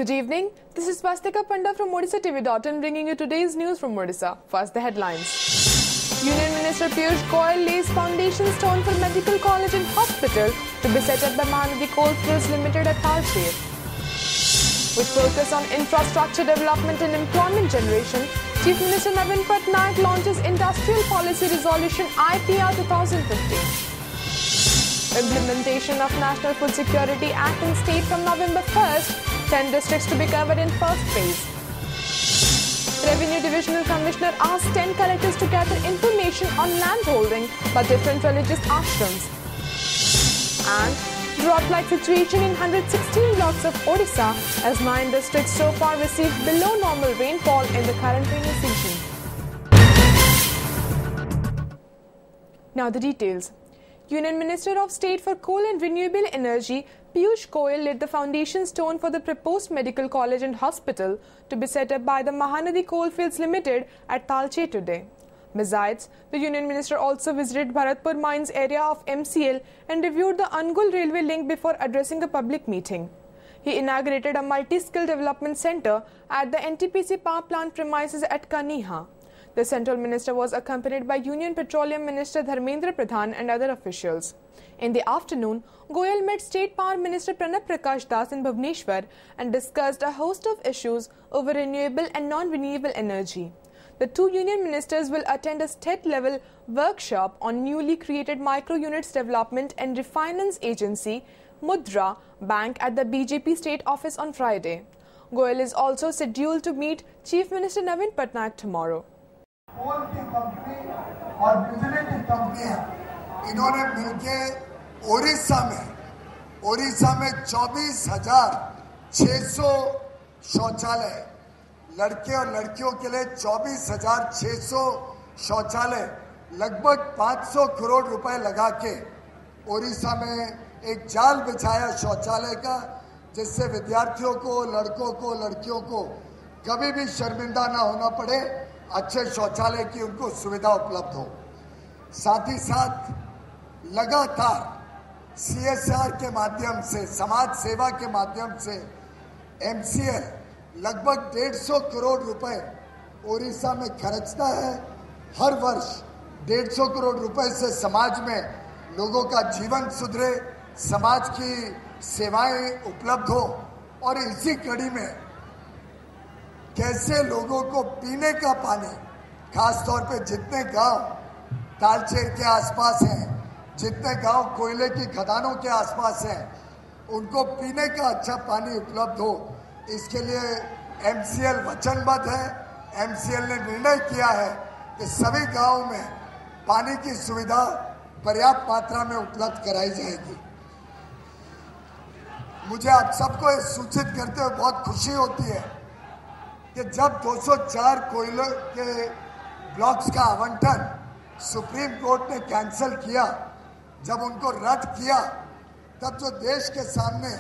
Good evening. This is Swastika Panda from OdishaTV.in bringing you today's news from Odisha. First, the headlines. Union Minister Piyush Goyal lays foundation stone for medical college and hospital to be set up by Mahanadi Coalfields Limited at Talcher. With focus on infrastructure development and employment generation, Chief Minister Navin Patnaik launches Industrial Policy Resolution IPR 2015. Implementation of National Food Security Act in state from November 1st, 10 districts to be covered in first phase. Revenue Divisional Commissioner asked 10 collectors to gather information on land holding by different religious ashrams. And drought-like situation in 116 blocks of Odisha as 9 districts so far received below normal rainfall in the current rainy season. Now the details. Union Minister of State for Coal and Renewable Energy Piyush Goyal laid the foundation stone for the proposed medical college and hospital to be set up by the Mahanadi Coalfields Limited at Talcher today. Besides, the Union Minister also visited Bharatpur Mines area of MCL and reviewed the Angul railway link before addressing a public meeting. He inaugurated a multi-skill development center at the NTPC power plant premises at Kaniha. The Central Minister was accompanied by Union Petroleum Minister Dharmendra Pradhan and other officials. In the afternoon, Goyal met State Power Minister Pranab Prakash Das in Bhubaneswar and discussed a host of issues over renewable and non-renewable energy. The two union ministers will attend a state-level workshop on newly created micro-units development and refinance agency, Mudra Bank at the BJP state office on Friday. Goyal is also scheduled to meet Chief Minister Navin Patnaik tomorrow. कोल की company और बिजली की कंपनियां इन्होंने मिलके ओडिशा में 24,600 शौचालय लड़के और लड़कियों के लिए 24,600 शौचालय लगभग 500 करोड़ रुपए लगा के ओडिशा में एक जाल बिछाया शौचालय का, जिससे विद्यार्थियों को, लड़कों को, लड़कियों को कभी भी शर्मिंदा ना होना पड़े, अच्छे शौचालय की उनको सुविधा उपलब्ध हो। साथ ही साथ लगातार CSR के माध्यम से, समाज सेवा के माध्यम से MCL लगभग 150 करोड़ रुपए ओडिशा में खर्चता है। हर वर्ष 150 करोड़ रुपए से समाज में लोगों का जीवन सुधरे, समाज की सेवाएं उपलब्ध हो। और इसी कड़ी में कैसे लोगों को पीने का पानी, खासतौर पे जितने गांव तालचेर के आसपास हैं, जितने गांव कोयले की खदानों के आसपास हैं, उनको पीने का अच्छा पानी उपलब्ध हो, इसके लिए MCL वचनबद्ध है। MCL ने निर्णय किया है कि सभी गांवों में पानी की सुविधा पर्याप्त मात्रा में उपलब्ध कराई जाएगी। मुझे आप सबको ये सूचित करते हुए बहुत खुशी होती है कि जब 204 कोयले के ब्लॉक्स का आवंटन सुप्रीम कोर्ट ने कैंसिल किया, जब उनको रद्द किया, तब जो देश के सामने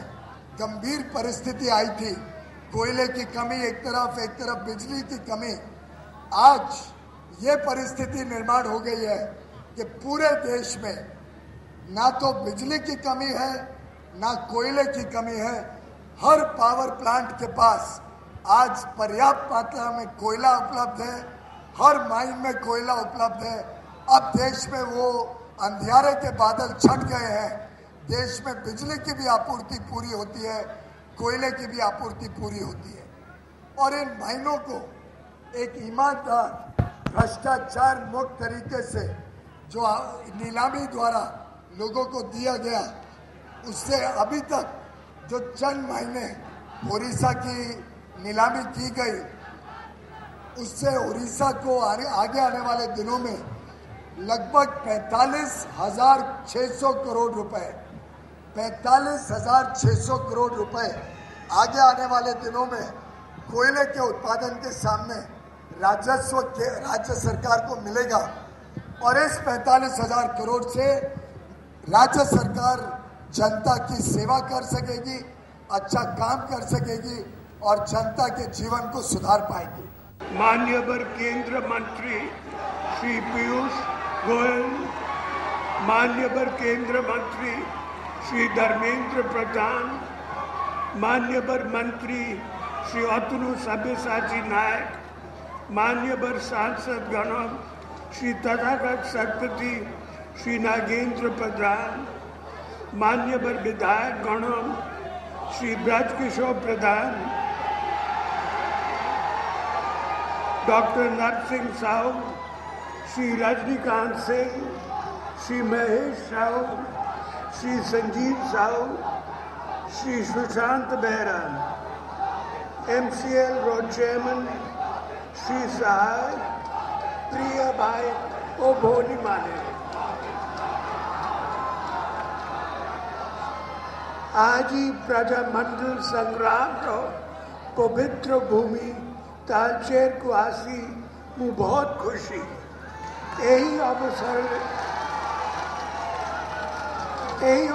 गंभीर परिस्थिति आई थी, कोयले की कमी एक तरफ बिजली की कमी, आज ये परिस्थिति निर्माण हो गई है कि पूरे देश में ना तो बिजली की कमी है, ना कोयले की कमी है। हर पावर प्लांट के पास आज पर्याप्त मात्रा में कोयला उपलब्ध है, हर माइन में कोयला उपलब्ध है। अब देश में वो अंधियारे के बादल छट गए हैं, देश में बिजली की भी आपूर्ति पूरी होती है, कोयले की भी आपूर्ति पूरी होती है। और इन माइनों को एक ईमानदार, भ्रष्टाचार मुक्त तरीके से जो नीलामी द्वारा लोगों को दिया गया, उससे अभी तक जो चंद महीने ओडिशा की नीलामी की गई, उससे ओडिशा को आगे आने वाले दिनों में लगभग 45,600 करोड़ रुपए 45,600 करोड़ रुपए आगे आने वाले दिनों में कोयले के उत्पादन के सामने राजस्व के राज्य सरकार को मिलेगा। और इस 45,000 करोड़ से राज्य सरकार जनता की सेवा कर सकेगी, अच्छा काम कर सकेगी और जनता के जीवन को सुधार पाएगी। माननीय केंद्र मंत्री श्री पीयूष गोयल, माननीय केंद्र मंत्री श्री धर्मेंद्र प्रधान, मान्यवर मंत्री श्री अतनु सब्यसाची नायक, मान्यवर सांसद गणम श्री तथागत शतपथी श्री नागेंद्र प्रधान, मान्यवर विधायक गणम Shri Brajakishore Pradhan, doctor Narsingh Sahu, Shri Rajanikant Singh, Shri Mahesh Sahu, Shri Sanjeev Sahu, Shri Sushant Behera, MCL road chairman Shri Sahay, प्रिय भाई ओ भोली माने। आज ही प्रजामंडल संग्राम रो पवित्र भूमि तालचेर को आसी मु बहुत खुशी। यही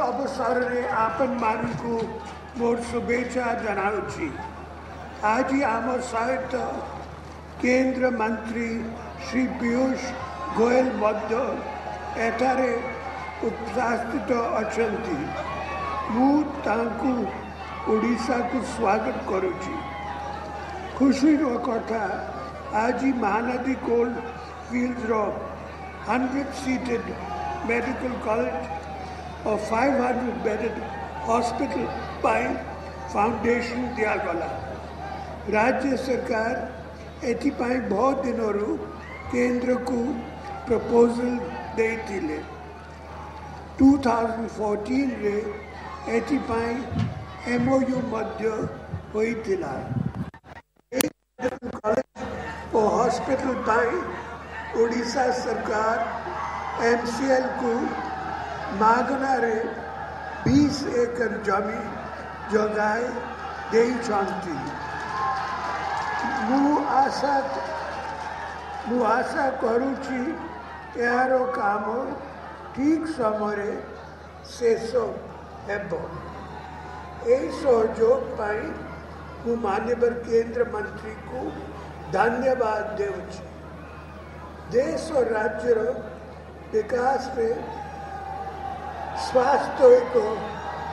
अवसर रे आपन मान को मोर शुभेच्छा जनाऊची। आज ही आम सहित केंद्र मंत्री श्री पीयूष गोयल मध्य एठारे उपस्थित अछंती। मु तांकु ओडिशा को स्वागत करुची। खुशी रो कथा आज महानदी कोल्ड फील्ड रो 100-seated मेडिकल कॉलेज और 500 बेडेड हॉस्पिटल पाई फाउंडेशन दिया गला। राज्य सरकार एथिपाई बहुत दिनों रू केंद्र को प्रपोजल देथिले। 2014 रे एथिपाई MOU मध्य होइतिला। कॉलेज और हॉस्पिटल पाई ओडिशा सरकार MCL को मागना रे 20 एकड़ जमी जगाए देई चाहती। मु आशा करूची यारो काम ठीक समय शेष हेबो। एई सहयोग पाई मु माननीय केंद्र मंत्री को धन्यवाद देउची। देश और राज्य रो विकास में स्वास्थ्य एक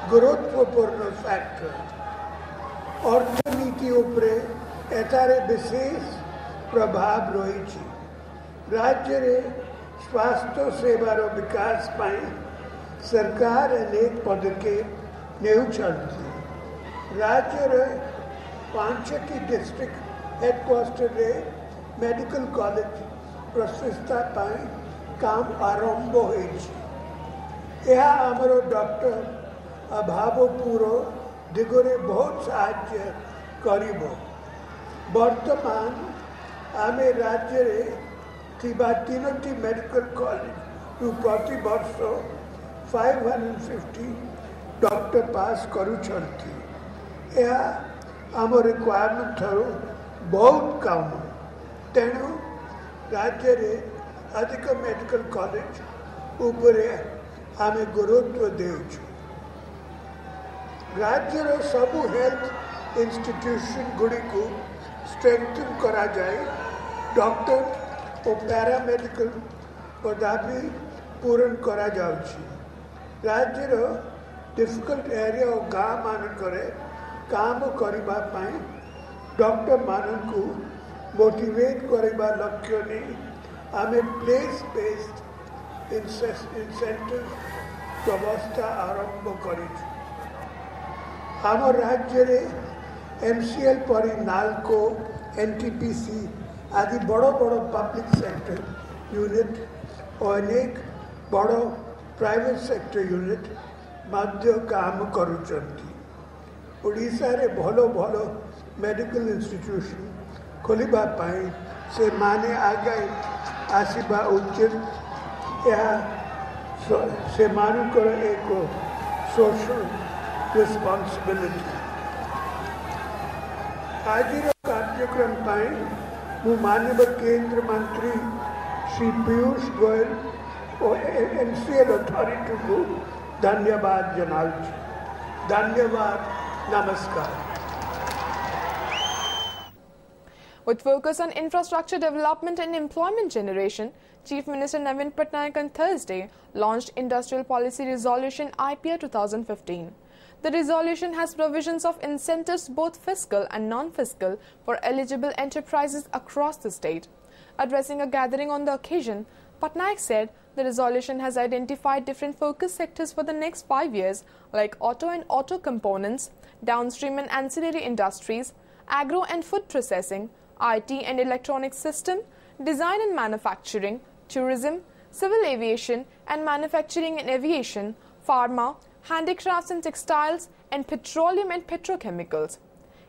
गुरुत्वपूर्ण फैक्टर। अर्थनीति उपरे एटारे विशेष प्रभाव रही। राज्य रे स्वास्थ्य सेवार विकास पाई सरकार अनेक पदक्षेप नेउछंती। राज्य रे 5टी डिस्ट्रिक्ट हेडक्वार्टर रे मेडिकल कॉलेज प्रतिष्ठा पाई काम आरंभ होइछि। यह आमरो डॉक्टर अभाव पूरो दिगरे बहुत साहाय्य करिबो। वर्तमान आमे राज्य रे थिबा 3टी मेडिकल कॉलेज रु प्रति वर्ष 550 डॉक्टर पास करूछंती। यह आम रिक्वायरमेंट थारू बहुत कम। तेणु राज्य रे अधिक मेडिकल कॉलेज उपरे आमे गुरुत्व देउछु। राज्य रो सबु हेल्थ इंस्टीट्यूशन गुडी को स्ट्रेंथन करा जाए। डॉक्टर और पैरामेडिकल पदवी पूर्ण करा जाउछि। राज्य रो डिफिकल्ट एरिया और गाँव मान करे काम करबा पाई डॉक्टर मान को मोटिवेट करबा लक्ष्य नहीं आमे प्लेस बेस्ड इंसेंटिव व्यवस्था आरंभ करिछु। आम राज्य रे MCL परी नालको, NTPC आदि बड़ो बड़ो पब्लिक सेक्टर यूनिट और अनेक बड़ो प्राइवेट सेक्टर यूनिट मध्य काम करुचंती। ओडिशा रे भलो भलो मेडिकल इंस्टीट्यूशन खोलिबा पाई से माने आगे आसीबा उचित। यह से मानुकर एक सोशल रिस्पांसिबिलिटी। आज कार्यक्रम पाई मु माननीय केंद्र मंत्री श्री पीयूष गोयल और MCL अथॉरिटी को धन्यवाद जनाऊँ। धन्यवाद, नमस्कार। With focus on infrastructure development and employment generation, Chief Minister Navin Patnaik on Thursday launched Industrial Policy Resolution IPR 2015. The resolution has provisions of incentives, both fiscal and non-fiscal, for eligible enterprises across the state. Addressing a gathering on the occasion, Patnaik said the resolution has identified different focus sectors for the next 5 years, like auto and auto components, downstream and ancillary industries, agro and food processing, IT and electronic system, design and manufacturing, tourism, civil aviation and manufacturing and aviation, pharma, handicrafts and textiles, and petroleum and petrochemicals.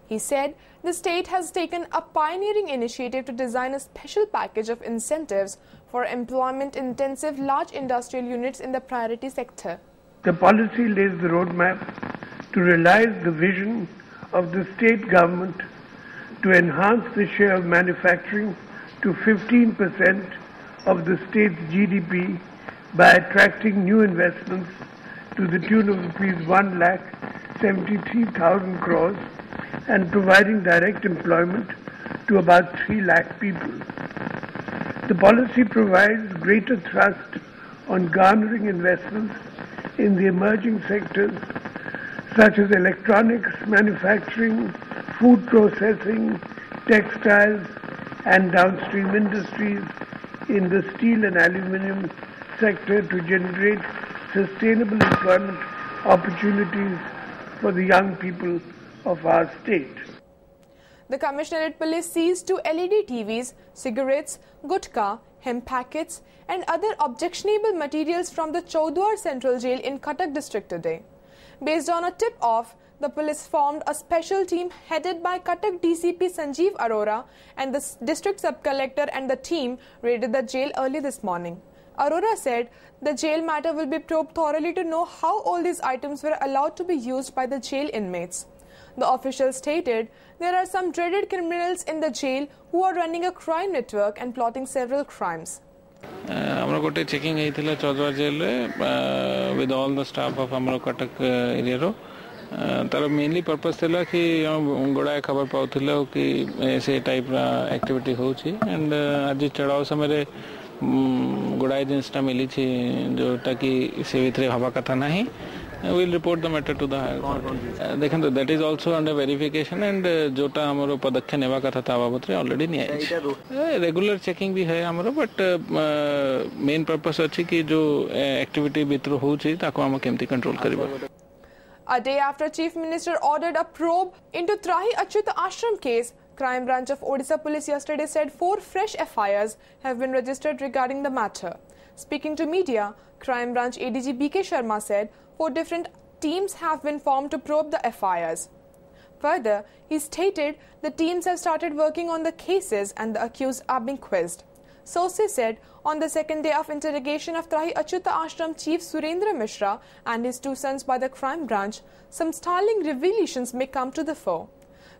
He said the state has taken a pioneering initiative to design a special package of incentives for employment-intensive large industrial units in the priority sector. The policy lays the roadmap to realize the vision of the state government to enhance the share of manufacturing to 15% of the state's GDP by attracting new investments to the tune of rupees 1,73,000 crores and providing direct employment to about 3 lakh people. The policy provides greater thrust on garnering investments in the emerging sectors such as electronics, manufacturing, food processing, textiles and downstream industries in the steel and aluminium sector to generate sustainable employment opportunities for the young people of our state. The Commissionerate Police seized 2 LED TVs, cigarettes, gutka, hemp packets and other objectionable materials from the Chaudhar Central Jail in Cuttack district today. Based on a tip-off, the police formed a special team headed by Cuttack DCP Sanjeev Arora, and the district sub-collector and the team raided the jail early this morning. Arora said the jail matter will be probed thoroughly to know how all these items were allowed to be used by the jail inmates. The official stated there are some dreaded criminals in the jail who are running a crime network and plotting several crimes. हमरा गोटे checking हेइथिला Choudwar jail रे with all the staff of हमरा Cuttack area रो तार mainly purpose थिला कि गोडा खबर पाउथिला कि ऐसे टाइप रा एक्टिविटी होची एंड आज चढ़ाव समय रे गोडा जिनसटा मिली छी जोटा कि से भितरे हवा कथा नाही we'll report the matter to the higher court. देखन तो that is also under verification and जोटा हमरो पदक्षेप नेवा कथा था बाबत रे ऑलरेडी नहीं है रेगुलर चेकिंग भी है हमरो बट मेन पर्पस अछि कि जो एक्टिविटी भितर होची ताको हम केमती कंट्रोल करबो. A day after Chief Minister ordered a probe into Trahi Achyuta Ashram case, Crime Branch of Odisha Police yesterday said 4 fresh FIRs have been registered regarding the matter. Speaking to media, Crime Branch ADG BK Sharma said 4 different teams have been formed to probe the FIRs. Further, he stated the teams have started working on the cases and the accused are being quizzed. Sources said on the second day of interrogation of Trahi Achyuta Ashram Chief Surendra Mishra and his 2 sons by the Crime Branch, some startling revelations may come to the fore.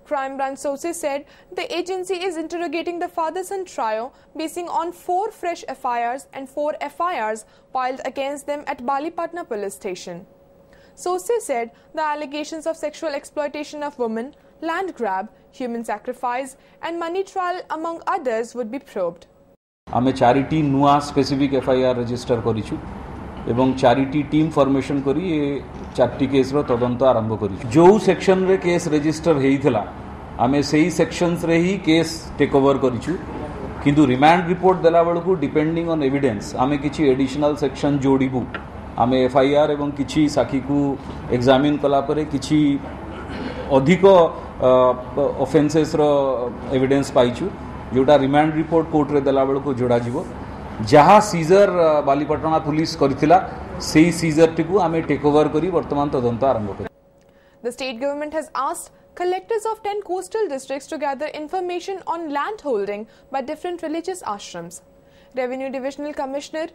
Crime Branch sources said the agency is interrogating the father-son trio basing on 4 fresh FIRs and 4 FIRs filed against them at Balipatna police station. Sources said the allegations of sexual exploitation of women, land grab, human sacrifice and money trial among others would be probed. आमे charity नुआ specific FIR register करिछु एवं charity team formation करी चारटी case रो तदंत आरंभ करिछु. जो section रे case register हेइथला आमे सेही सेक्शंस रे ही केस टेक ओवर करिछु किंतु रिमांड रिपोर्ट देला बेलकु डिपेंडिंग ऑन एविडेंस आमे किछि एडिशनल सेक्शन जोड़िबु. आमे एफआईआर एवं किछि साखी को एग्जामिन कला परे किछि अधिक ऑफेंसेस रो एविडेंस पाइछु जोटा रिमांड रिपोर्ट कोर्ट रे देला बेलकु जोड़ा जीवो. जहाँ सीजर बालीपाटना पुलिस करिथिला सेही सीजर टिकु आमे टेक ओवर करी वर्तमान तदंत आरंभ करी. The state government has asked collectors of 10 coastal districts to gather information on land holding by different religious ashrams. Revenue Divisional Commissioner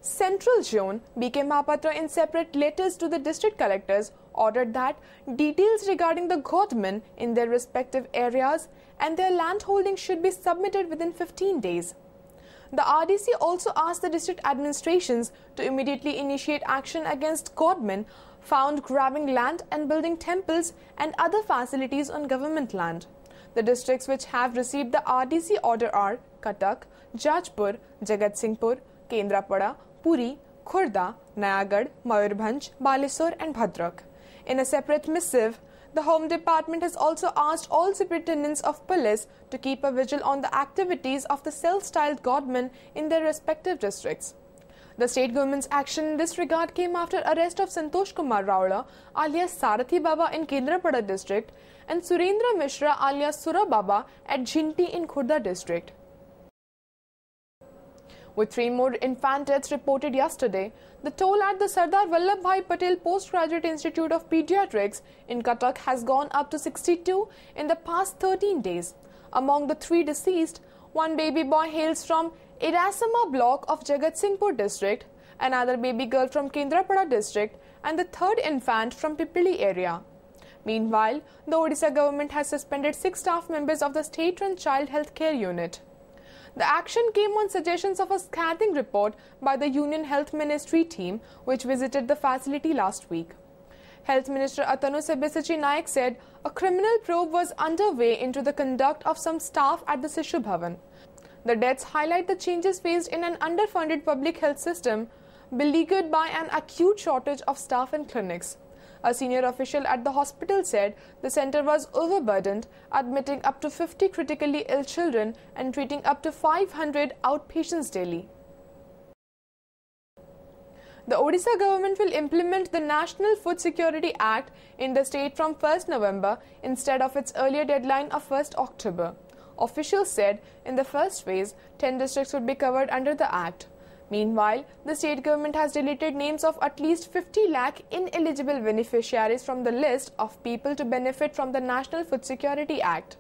Central Zone BK Mahapatra in separate letters to the district collectors ordered that details regarding the godmen in their respective areas and their land holding should be submitted within 15 days. The RDC also asked the district administrations to immediately initiate action against godmen found grabbing land and building temples and other facilities on government land. The districts which have received the RDC order are Cuttack, Jajpur, Jagatsinghpur, Kendrapada, Puri, Khurda, Nayagarh, Mayurbhanj, Balesur and Bhadrak. In a separate missive, the Home Department has also asked all superintendents of police to keep a vigil on the activities of the self-styled godmen in their respective districts. The state government's action in this regard came after arrest of Santosh Kumar Raula alias Sarathi Baba in Kendrapada district and Surendra Mishra alias Sura Baba at Jhinti in Khurda district. With 3 more infant deaths reported yesterday, the toll at the Sardar Vallabhbhai Patel Postgraduate Institute of Pediatrics in Cuttack has gone up to 62 in the past 13 days. Among the 3 deceased, one baby boy hails from Irasama block of Jagatsinghpur district, another baby girl from Kendrapada district, and the 3rd infant from Pipili area. Meanwhile, the Odisha government has suspended 6 staff members of the state-run child health care unit. The action came on suggestions of a scathing report by the Union Health Ministry team, which visited the facility last week. Health Minister Atanu Sabyasachi Naik said a criminal probe was underway into the conduct of some staff at the Sishu Bhavan. The deaths highlight the changes faced in an underfunded public health system, beleaguered by an acute shortage of staff and clinics. A senior official at the hospital said the center was overburdened, admitting up to 50 critically ill children and treating up to 500 outpatients daily. The Odisha government will implement the National Food Security Act in the state from 1st November instead of its earlier deadline of 1st October. Officials said in the first phase, 10 districts would be covered under the act. Meanwhile, the state government has deleted names of at least 50 lakh ineligible beneficiaries from the list of people to benefit from the National Food Security Act.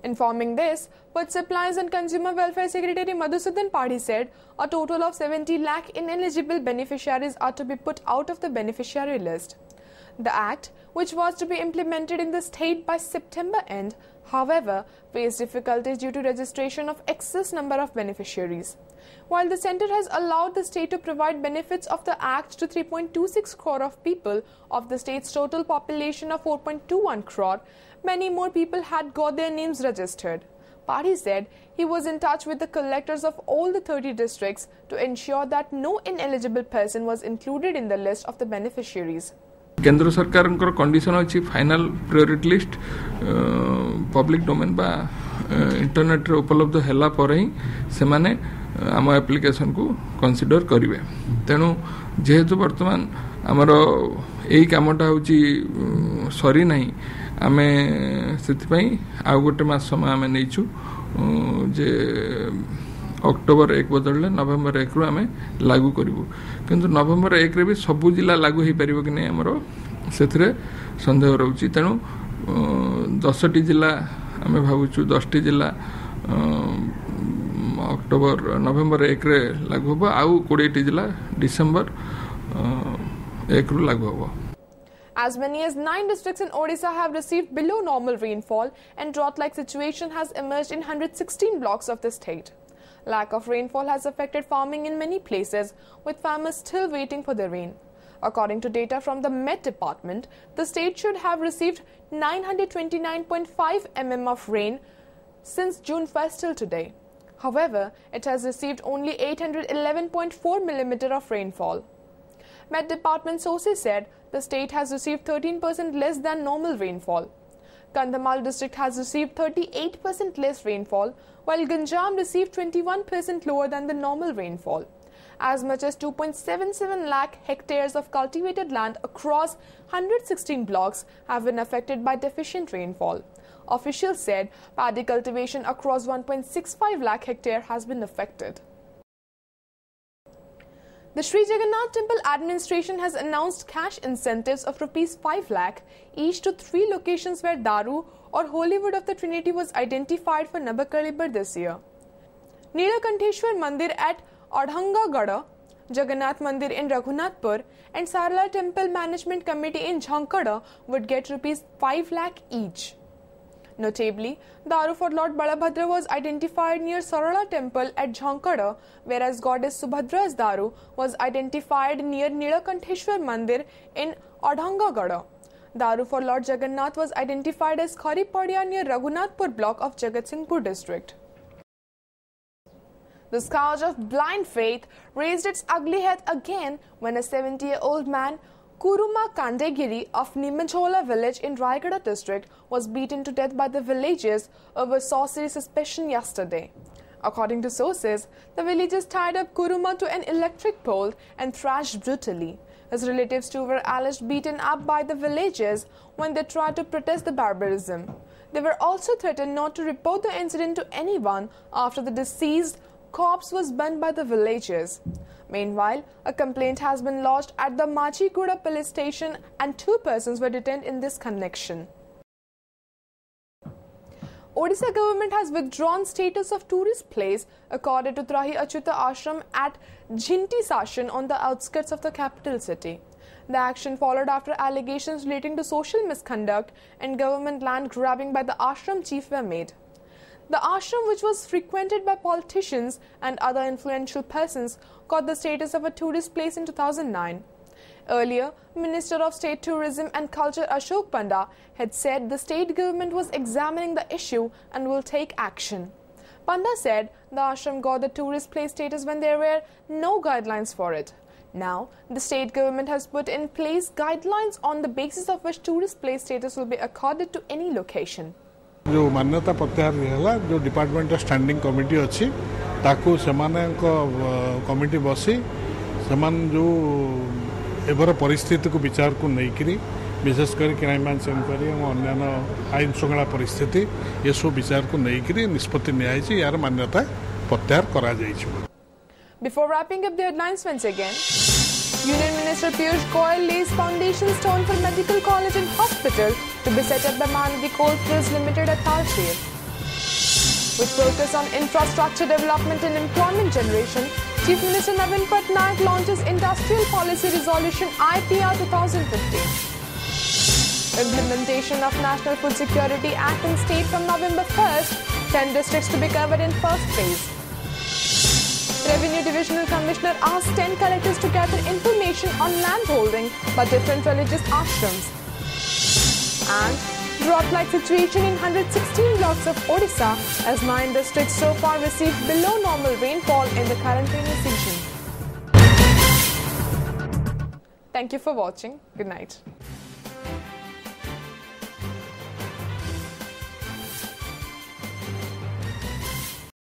Informing this, Food Supplies and Consumer Welfare Secretary Madhusudan Padhi said a total of 70 lakh ineligible beneficiaries are to be put out of the beneficiary list. The act, which was to be implemented in the state by September end, however, faced difficulties due to registration of excess number of beneficiaries. While the centre has allowed the state to provide benefits of the act to 3.26 crore of people of the state's total population of 4.21 crore, many more people had got their names registered. Padhi said he was in touch with the collectors of all the 30 districts to ensure that no ineligible person was included in the list of the beneficiaries. केंद्र सरकार condition अच्छी final priority list public domain बा internet रे उपलब्ध हैला पर ही से माने आम एप्लिकेशन को कंसीडर करिवे तेणु जेहेतु वर्तमान आमर यही कामटा होची सरी नहीं आमे सेतिपई आ गोटे मास समय आमे नेइछु जे अक्टोबर 1 बदलले नवेम्बर 1 रु आमे लागू करिवु किंतु नवेम्बर 1 रे भी सबु जिला लागू ही परिबो कि नै हमरो सेथरे संदेह रहउची तेणु 10टी जिला आमे भाबुछु 10टी जिला अक्टोबर नवेम्बर 1 रे लागू होबो आउ 20टी जिला डिसेंबर 1 रु लागू होबो. As many as 9 districts in Odisha have received below normal rainfall, and drought-like situation has emerged in 116 blocks of the state. Lack of rainfall has affected farming in many places, with farmers still waiting for the rain. According to data from the Met Department, the state should have received 929.5 mm of rain since June 1st till today. However, it has received only 811.4 mm of rainfall. Met Department sources said the state has received 13% less than normal rainfall. Kandhamal district has received 38% less rainfall, while Ganjam received 21% lower than the normal rainfall. As much as 2.77 lakh hectares of cultivated land across 116 blocks have been affected by deficient rainfall. Officials said paddy cultivation across 1.65 lakh hectare has been affected. The Sri Jagannath Temple administration has announced cash incentives of Rs 5 lakh each to 3 locations where Daru or Holywood of the Trinity was identified for Nabakalibar this year. Neelakantheshwar Mandir at Adhangagada, Jagannath Mandir in Raghunathpur and Sarala Temple Management Committee in Jhankada would get Rs 5 lakh each. Notably, Daru for Lord Balabhadra was identified near Sarala Temple at Jhankada, whereas Goddess Subhadra's Daru was identified near Neelakantheshwar Mandir in Adhangagada. Daru for Lord Jagannath was identified as Kharipadia near Raghunathpur block of Jagatsinghpur district. The scourge of blind faith raised its ugly head again when a 70-year-old man Kuruma Kandegiri of Nimajola village in Raigada district was beaten to death by the villagers over sorcery suspicion yesterday. According to sources, the villagers tied up Kuruma to an electric pole and thrashed brutally. His relatives too were alleged beaten up by the villagers when they tried to protest the barbarism. They were also threatened not to report the incident to anyone after the deceased corpse was burnt by the villagers. Meanwhile, a complaint has been lodged at the Machiguda police station and 2 persons were detained in this connection. Odisha government has withdrawn status of tourist place accorded to Trahi Achyuta Ashram at Jhinti Sashan on the outskirts of the capital city. The action followed after allegations relating to social misconduct and government land grabbing by the ashram chief were made. The ashram, which was frequented by politicians and other influential persons, got the status of a tourist place in 2009. Earlier, Minister of State Tourism and Culture Ashok Panda had said the state government was examining the issue and will take action. Panda said the ashram got the tourist place status when there were no guidelines for it. Now, the state government has put in place guidelines on the basis of which tourist place status will be accorded to any location. जो मान्यता प्रत्याहार दिहला जो department standing committee अच्छी ताकू सेमाने committee बसी सेमान जो एबर परिस्थिति को विचार को नहीं करी विशेषकर क्राइम ब्रांच इनक्वारी और अन्य आईन श्रृंखला परिस्थिति ये सब विचार को नहीं करी निष्पत्ति नियाई यार मान्यता प्रत्याहार करा जाइछि. Before wrapping up the headlines once again, Union Minister Piyush Goyal lays foundation stone for medical college and hospital to be set up by Mahanadi Coalfields Limited at Talcher. With focus on infrastructure development and employment generation, Chief Minister Navin Patnaik launches Industrial Policy Resolution IPR 2015. Implementation of National Food Security Act in state from November 1st, 10 districts to be covered in first phase. Revenue Divisional Commissioner asked 10 collectors to gather information on land holding by different religious ashrams. And drought-like situation in 116 blocks of Odisha as 9 districts so far received below normal rainfall in the current rainy season. Thank you for watching. Good night.